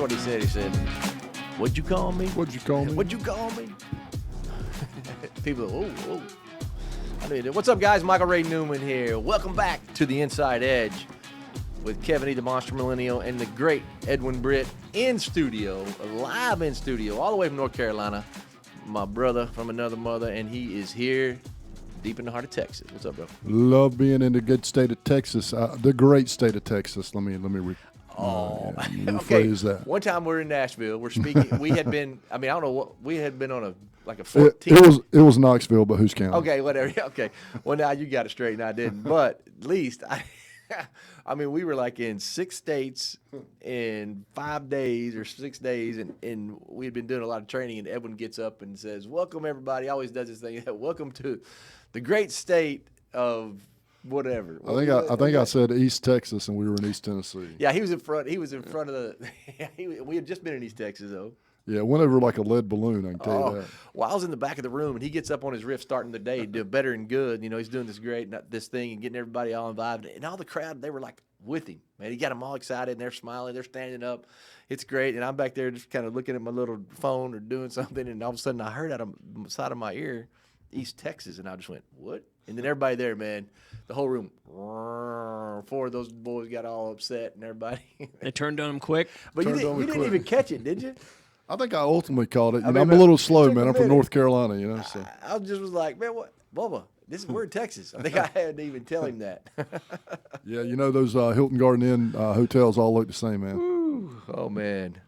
what he said. He said, "What'd you call me? What'd you call me? What'd you call me?" People, oh. I mean, what's up, guys? Michael Ray Newman here. Welcome back to the Inside Edge with Kevin E. the Monster Millennial and the great Edwin Britt in studio, live in studio, all the way from North Carolina. My brother from another mother, and he is here deep in the heart of Texas. What's up, bro? Love being in the good state of Texas, the great state of Texas. Let me rephrase that. One time we were in Nashville. We're speaking. We had been. I mean, I don't know what we had been on a 14. It was Knoxville, but who's counting? Okay, whatever. Okay. Well, now you got it straight, and I didn't. But at least I mean, we were like in 6 states in 5 days or 6 days, and we had been doing a lot of training, and Edwin gets up and says, "Welcome, everybody." He always does this thing. Welcome to the great state of whatever. I think I said East Texas, and we were in East Tennessee. Yeah, he was in front. He was in front of the. We had just been in East Texas, though. Yeah, it went over like a lead balloon, I can tell you that. Well, I was in the back of the room, and he gets up on his riff starting the day, doing better and good. You know, he's doing this this thing and getting everybody all involved. And all the crowd, they were like with him, man. He got them all excited, and they're smiling. They're standing up. It's great. And I'm back there just kind of looking at my little phone or doing something, and all of a sudden I heard out of the side of my ear, East Texas, and I just went, "What?" And then everybody there, man, the whole room, 4 of those boys got all upset, and everybody. They turned on him quick. But you didn't even catch it, did you? I think I ultimately caught it. I mean, I'm a little slow, man. I'm from North Carolina, you know. So I just was like, "Man, what, Bubba? We're in Texas." I think I had to even tell him that. yeah, you know those Hilton Garden Inn hotels all look the same, man. Ooh, oh man,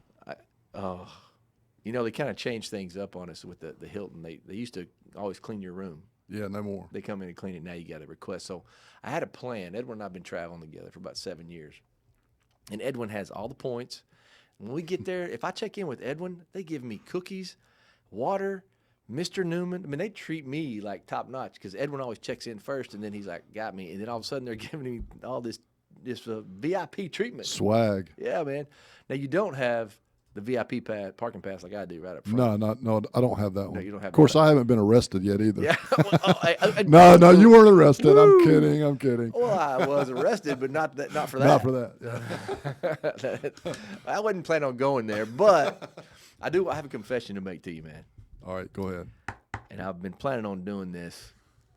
you know they kind of changed things up on us with the Hilton. They used to always clean your room. Yeah, no more. They come in and clean it. Now you got a request. So I had a plan. Edwin and I have been traveling together for about 7 years, and Edwin has all the points. When we get there, if I check in with Edwin, they give me cookies, water, Mr. Newman. I mean, they treat me like top notch because Edwin always checks in first, and then he's like, "Got me," and then all of a sudden they're giving me all this VIP treatment. Swag. Yeah, man. Now you don't have the VIP parking pass like I do right up front. No, I don't have that one. No, you don't have. Of course, I haven't been arrested yet either. Yeah. No, you weren't arrested. Woo. I'm kidding. Well, I was arrested, but not for that. Not for that. Yeah. I wasn't planning on going there, but I have a confession to make to you, man. All right, go ahead. And I've been planning on doing this.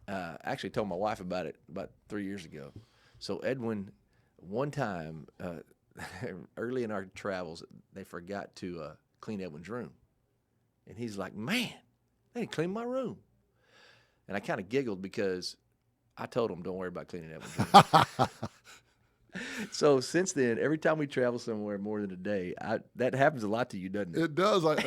I actually told my wife about it about 3 years ago. So Edwin, one time, early in our travels, they forgot to clean Edwin's room. And he's like, "Man, they didn't clean my room." And I kind of giggled because I told him, "Don't worry about cleaning Edwin's room." So since then, every time we travel somewhere more than a day, that happens a lot to you, doesn't it? It does. And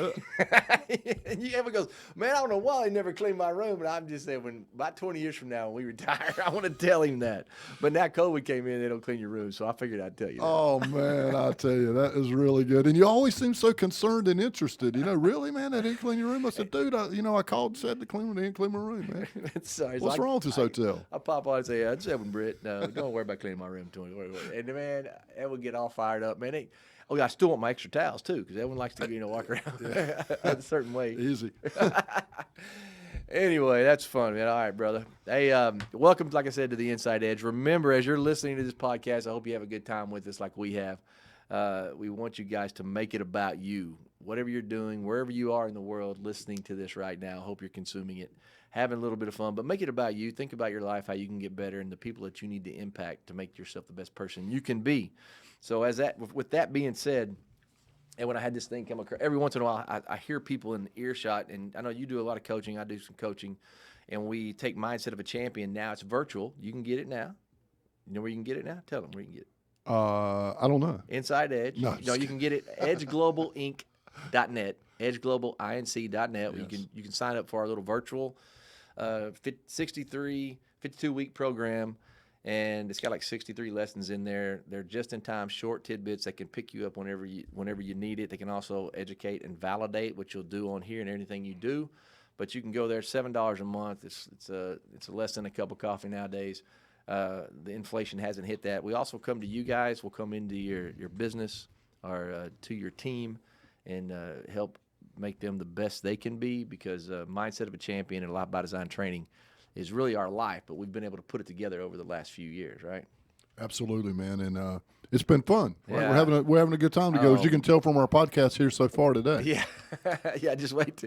Edwin goes, "Man, I don't know why he never cleaned my room." And I'm just saying, when about 20 years from now, when we retire, I want to tell him that. But now COVID came in, they don't clean your room, so I figured I'd tell you that. Oh, man, I tell you, that is really good. And you always seem so concerned and interested. You know, "Really, man, they didn't clean your room?" I said, "Dude, I called and said they didn't clean my room, man." Sorry, What's wrong with this hotel? I pop on and say, "Yeah, it's Edwin Britt. No, don't worry about cleaning my room." And man, Edwin get all fired up, man. I still want my extra towels too, because Edwin likes to walk around a certain way. Easy. Anyway, that's fun, man. All right, brother. Hey, welcome, like I said, to the Inside Edge. Remember, as you're listening to this podcast, I hope you have a good time with us like we have. We want you guys to make it about you. Whatever you're doing, wherever you are in the world listening to this right now, I hope you're consuming it, having a little bit of fun, but make it about you. Think about your life, how you can get better, and the people that you need to impact to make yourself the best person you can be. So with that being said, and when I had this thing come across, every once in a while I hear people in earshot, and I know you do a lot of coaching, I do some coaching, and we take Mindset of a Champion. Now it's virtual. You can get it now. You know where you can get it now? Tell them where you can get it. I don't know. Inside Edge. No, you can get it edgeglobalinc.net, edgeglobalinc.net. Yes. You can sign up for our little virtual 52-week program, and it's got like 63 lessons in there. They're just-in-time short tidbits that can pick you up whenever you need it. They can also educate and validate what you'll do on here and anything you do. But you can go there, $7 a month. It's less than a cup of coffee nowadays. The inflation hasn't hit that. We also come to you guys. We'll come into your business or to your team and help make them the best they can be, because Mindset of a Champion and Life by Design training is really our life, but we've been able to put it together over the last few years, right? Absolutely, man, and it's been fun. Right? Yeah. We're having a good time together, as you can tell from our podcast here so far today. Yeah, yeah. Just wait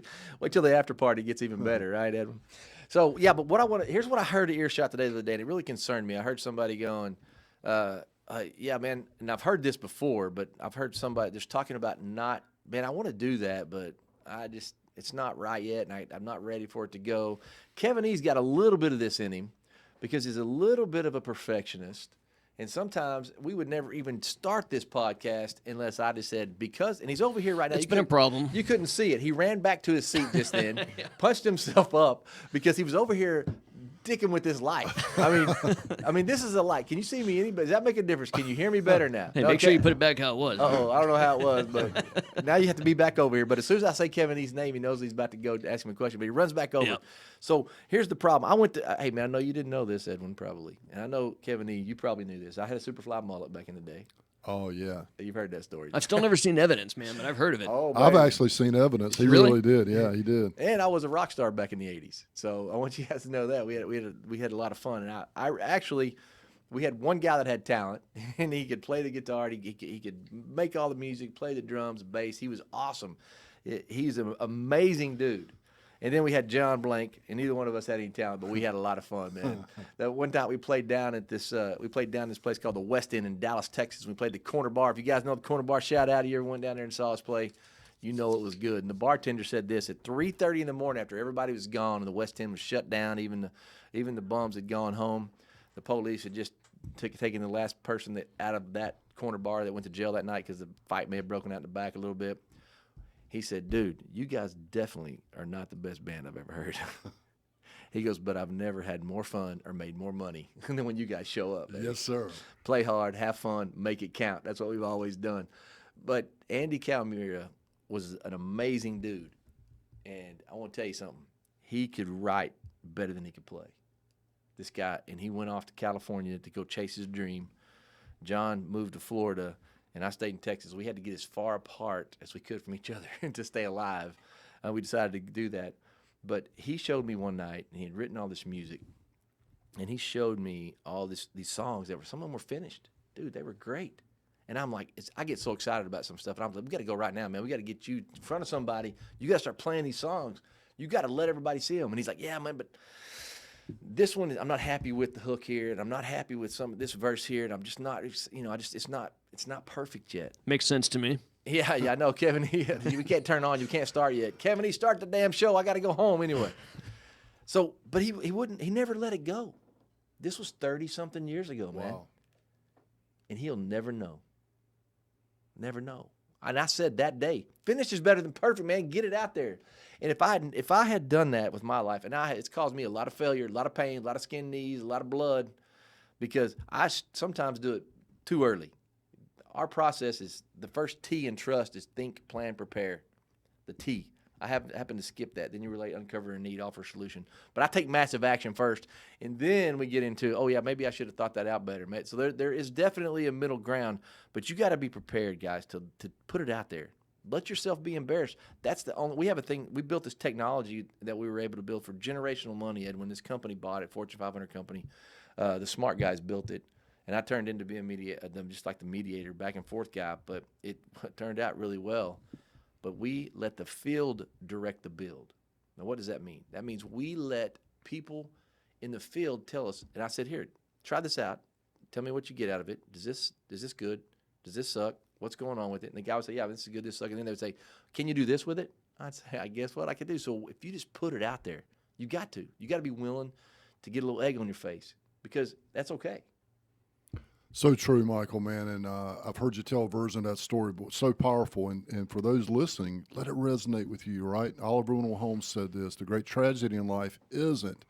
till the after party gets even better, right, Edwin? So yeah, but here's what I heard at Earshot today the other day, and it really concerned me. I heard somebody going, "Yeah, man," and I've heard this before, but I've heard somebody just talking about not, man, I want to do that, but it's not right yet, and I'm not ready for it to go. Kevin E's got a little bit of this in him because he's a little bit of a perfectionist. And sometimes we would never even start this podcast unless I just said, because, and he's over here right now. It's been a problem. You couldn't see it. He ran back to his seat just then, punched himself up because he was over here dicking with this light. I mean, this is a light. Can you see me? Does that make a difference? Can you hear me better now? Hey, make sure you put it back how it was. Oh, I don't know how it was, but now you have to be back over here. But as soon as I say Kevin E's name, he knows he's about to go to ask him a question, but he runs back over. Yep. So here's the problem. Hey, man, I know you didn't know this, Edwin, probably. And I know, Kevin E., you probably knew this. I had a Superfly mullet back in the day. Oh, yeah. You've heard that story. I've still never seen evidence, man, but I've heard of it. Oh, I've actually seen evidence. He really did. Yeah, he did. And I was a rock star back in the 80s. So I want you guys to know that. We had a lot of fun. And I actually, we had one guy that had talent, and he could play the guitar. He could make all the music, play the drums, bass. He was awesome. He's an amazing dude. And then we had John Blank, and neither one of us had any talent, but we had a lot of fun, man. That one time we played down at this place called the West End in Dallas, Texas. We played the Corner Bar. If you guys know the Corner Bar, shout out. If you ever went down there and saw us play, you know it was good. And the bartender said this at 3:30 in the morning after everybody was gone and the West End was shut down, even the bums had gone home. The police had just taken the last person out of that Corner Bar that went to jail that night because the fight may have broken out in the back a little bit. He said, "Dude, you guys definitely are not the best band I've ever heard." He goes, "But I've never had more fun or made more money than when you guys show up." Baby. Yes, sir. Play hard, have fun, make it count. That's what we've always done. But Andy Calmira was an amazing dude. And I want to tell you something. He could write better than he could play. This guy, and he went off to California to go chase his dream. John moved to Florida. And I stayed in Texas. We had to get as far apart as we could from each other to stay alive. We decided to do that. But he showed me one night, and he had written all this music. And he showed me all these songs that some of them were finished. Dude, they were great. And I'm like, I get so excited about some stuff. And I'm like, we got to go right now, man. We got to get you in front of somebody. You got to start playing these songs. You got to let everybody see them. And he's like, yeah, man, but this one, I'm not happy with the hook here, and I'm not happy with this verse here, and I'm just not, it's not perfect yet. Makes sense to me. Yeah, I know, Kevin. We can't turn on, you can't start yet. Kevin, start the damn show. I got to go home anyway. So, but he never let it go. This was 30-something years ago, man. Wow. And he'll never know. Never know. And I said that day, finish is better than perfect, man. Get it out there. And if I had done that with my life, and it's caused me a lot of failure, a lot of pain, a lot of skin knees, a lot of blood, because I sometimes do it too early. Our process is, the first T in trust is think, plan, prepare. The T. I happen to skip that. Then you relate, uncover a need, offer a solution. But I take massive action first, and then we get into, oh yeah, maybe I should have thought that out better, mate. So there is definitely a middle ground, but you got to be prepared, guys, to put it out there. Let yourself be embarrassed. We have a thing, we built this technology that we were able to build for generational money, Ed, when this company bought it, Fortune 500 company. The smart guys built it, and I turned into being just like the mediator, back and forth guy, but it turned out really well. But we let the field direct the build. Now, what does that mean? That means we let people in the field tell us, and I said, here, try this out. Tell me what you get out of it. Is this good? Does this suck? What's going on with it? And the guy would say, yeah, this is good, this sucks. And then they would say, can you do this with it? I'd say, I guess what I could do. So if you just put it out there, you got to be willing to get a little egg on your face, because that's okay. So true, Michael, man. And I've heard you tell a version of that story, but it's so powerful. And for those listening, let it resonate with you, right? Oliver Wendell Holmes said this: the great tragedy in life isn't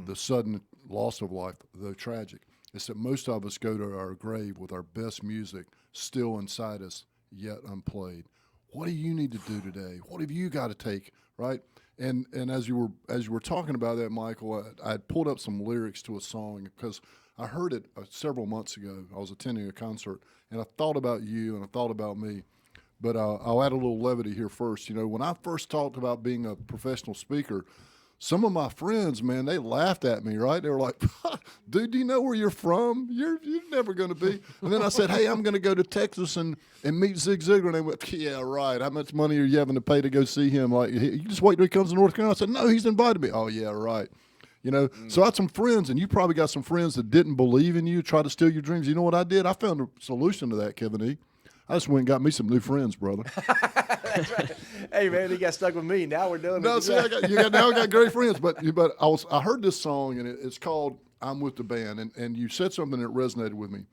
the sudden loss of life, though tragic. It's that most of us go to our grave with our best music still inside us, yet unplayed. What do you need to do today? What have you got to take, right? And as you were talking about that, Michael, I pulled up some lyrics to a song because I heard it several months ago. I was attending a concert, and I thought about you and I thought about me. But I'll add a little levity here first. You know, when I first talked about being a professional speaker, some of my friends, man, they laughed at me, right? They were like, dude, do you know where you're from? You're never going to be. And then I said, hey, I'm going to go to Texas and meet Zig Ziglar. And they went, yeah, right. How much money are you having to pay to go see him? Like, you just wait till he comes to North Carolina. I said, no, he's invited me. Oh, yeah, right. You know, so I had some friends, and you probably got some friends that didn't believe in you, try to steal your dreams. You know what I did? I found a solution to that, Kevin E. I just went and got me some new friends, brother. That's right. Hey, man, he got stuck with me. Now we're doing No, it. see, now I got great friends. But I heard this song, and it's called "I'm with the Band," and you said something that resonated with me.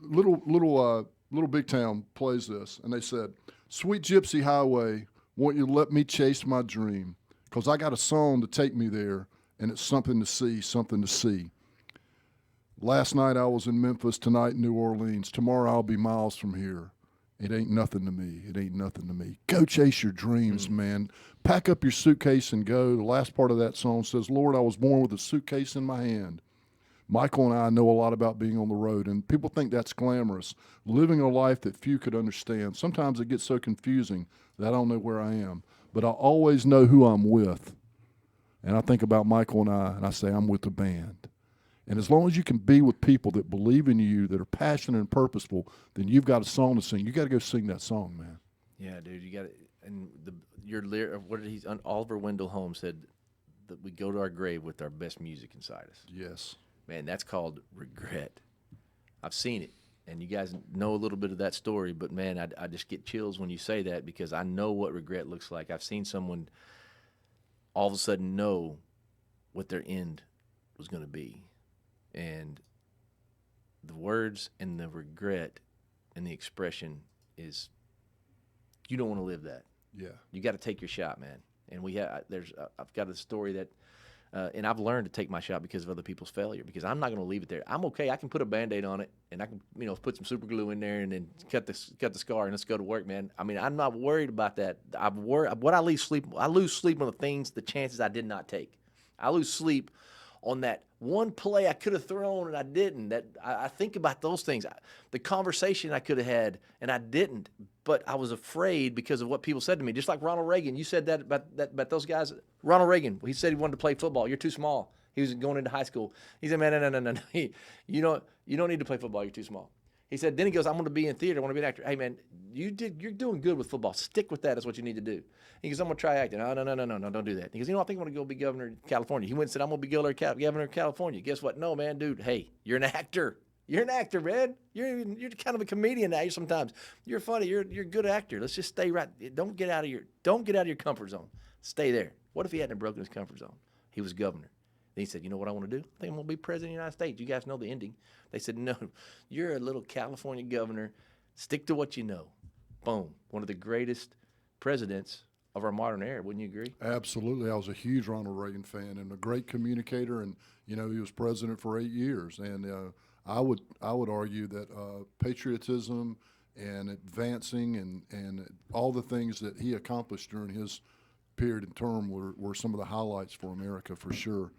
Little Big Town plays this, and they said, "Sweet Gypsy Highway, won't you let me chase my dream? 'Cause I got a song to take me there, and it's something to see, something to see." Last night I was in Memphis, tonight in New Orleans. Tomorrow I'll be miles from here. It ain't nothing to me. It ain't nothing to me. Go chase your dreams, man. Pack up your suitcase and go. The last part of that song says, Lord, I was born with a suitcase in my hand. Michael and I know a lot about being on the road, and people think that's glamorous, living a life that few could understand. Sometimes it gets so confusing that I don't know where I am, but I always know who I'm with. And I think about Michael and I say, I'm with the band. And as long as you can be with people that believe in you, that are passionate and purposeful, then you've got a song to sing. You got to go sing that song, man. Yeah, dude, you got it. And what did he? Oliver Wendell Holmes said that we go to our grave with our best music inside us. Yes. Man, that's called regret. I've seen it, and you guys know a little bit of that story. But man, I just get chills when you say that because I know what regret looks like. I've seen someone all of a sudden know what their end was going to be. And the words and the regret and the expression is, you don't want to live that. Yeah. You got to take your shot, man. And I've got a story that, and I've learned to take my shot because of other people's failure. Because I'm not going to leave it there. I'm okay. I can put a Band-Aid on it, and I can, put some super glue in there, and then cut the scar, and let's go to work, man. I mean, I'm not worried about that. I lose sleep on the things, the chances I did not take. I lose sleep on that one play I could have thrown and I didn't. That I think about those things. The conversation I could have had and I didn't, but I was afraid because of what people said to me. Just like Ronald Reagan, you said that about those guys. Ronald Reagan, he said he wanted to play football. You're too small. He was going into high school. He said, man, no. You don't need to play football. You're too small. He said, then he goes, I'm going to be in theater. I want to be an actor. Hey, man, you're doing good with football. Stick with that. That's what you need to do. He goes, I'm going to try acting. No, don't do that. He goes, I think I'm going to go be governor of California. He went and said, I'm going to be governor of California. Guess what? No, man, dude, hey, you're an actor. You're an actor, man. You're kind of a comedian now sometimes. You're funny. You're a good actor. Let's just stay right. Don't get out of your comfort zone. Stay there. What if he hadn't broken his comfort zone? He was governor. Then he said, you know what I want to do? I think I'm going to be president of the United States. You guys know the ending. They said, no, you're a little California governor. Stick to what you know. Boom. One of the greatest presidents of our modern era. Wouldn't you agree? Absolutely. I was a huge Ronald Reagan fan and a great communicator, and he was president for 8 years. And I would argue that patriotism and advancing and all the things that he accomplished during his period and term were some of the highlights for America for sure.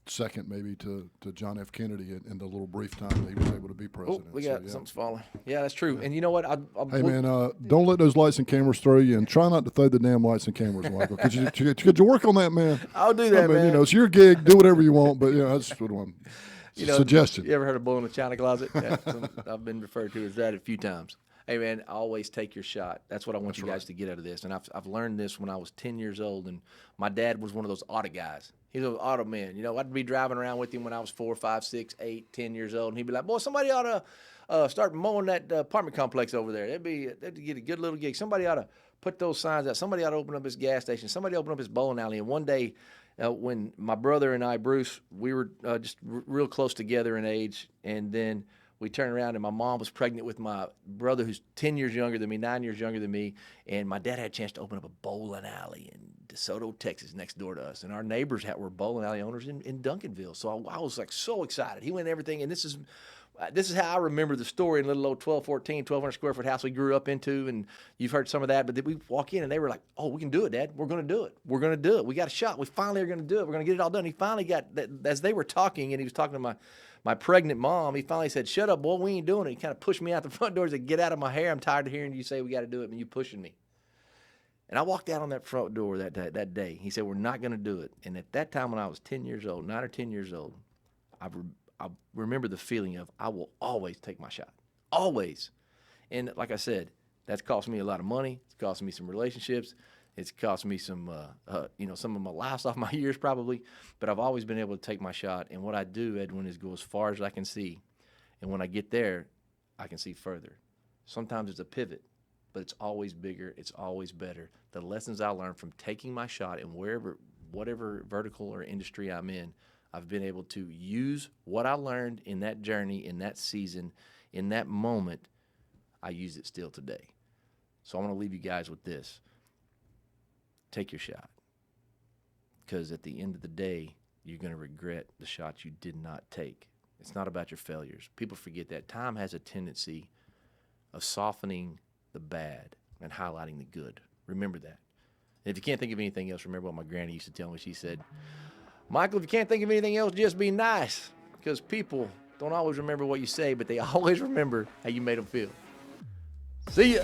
Second, maybe to John F. Kennedy in the little brief time that he was able to be president. We got something's falling. Yeah, that's true. And you know what? Hey, man, don't let those lights and cameras throw you, and try not to throw the damn lights and cameras, Michael. Could you work on that, man? I'll do that, man. It's your gig. Do whatever you want, but that's what I'm. Suggestion. You ever heard of blowing a china closet? Yeah, I've been referred to as that a few times. Hey, man, always take your shot. That's what I want you guys to get out of this. And I've learned this when I was 10 years old, and my dad was one of those auto guys. He's an auto man. I'd be driving around with him when I was 4, 5, 6, 8, 10 years old, and he'd be like, boy, somebody ought to start mowing that apartment complex over there. That'd get a good little gig. Somebody ought to put those signs out. Somebody ought to open up his gas station. Somebody open up his bowling alley. And one day, when my brother and I, Bruce, we were just real close together in age, and then we turned around and my mom was pregnant with my brother who's 10 years younger than me, 9 years younger than me, and my dad had a chance to open up a bowling alley in DeSoto, Texas, next door to us, and our neighbors were bowling alley owners in Duncanville. So I was like so excited. He went everything, and this is how I remember the story in little old 1,200 square foot house we grew up into, and you've heard some of that, but then we walk in and they were like, oh, we can do it, Dad. We're going to do it. We're going to do it. We got a shot. We finally are going to do it. We're going to get it all done. He finally got that. As they were talking, and he was talking to my pregnant mom, he finally said, shut up, boy, we ain't doing it. He kind of pushed me out the front door and said, get out of my hair. I'm tired of hearing you say we got to do it, and you pushing me. And I walked out on that front door that day. He said, we're not going to do it. And at that time when I was 10 years old, 9 or 10 years old, I remember the feeling of I will always take my shot. Always. And like I said, that's cost me a lot of money. It's cost me some relationships. It's cost me some of my laughs off my years probably. But I've always been able to take my shot. And what I do, Edwin, is go as far as I can see. And when I get there, I can see further. Sometimes it's a pivot, but it's always bigger. It's always better. The lessons I learned from taking my shot and whatever vertical or industry I'm in, I've been able to use what I learned in that journey, in that season, in that moment. I use it still today. So I want to leave you guys with this. Take your shot. Because at the end of the day, you're going to regret the shot you did not take. It's not about your failures. People forget that. Time has a tendency of softening the bad and highlighting the good. Remember that. And if you can't think of anything else, remember what my granny used to tell me. She said, Michael, if you can't think of anything else, just be nice. Because people don't always remember what you say, but they always remember how you made them feel. See ya.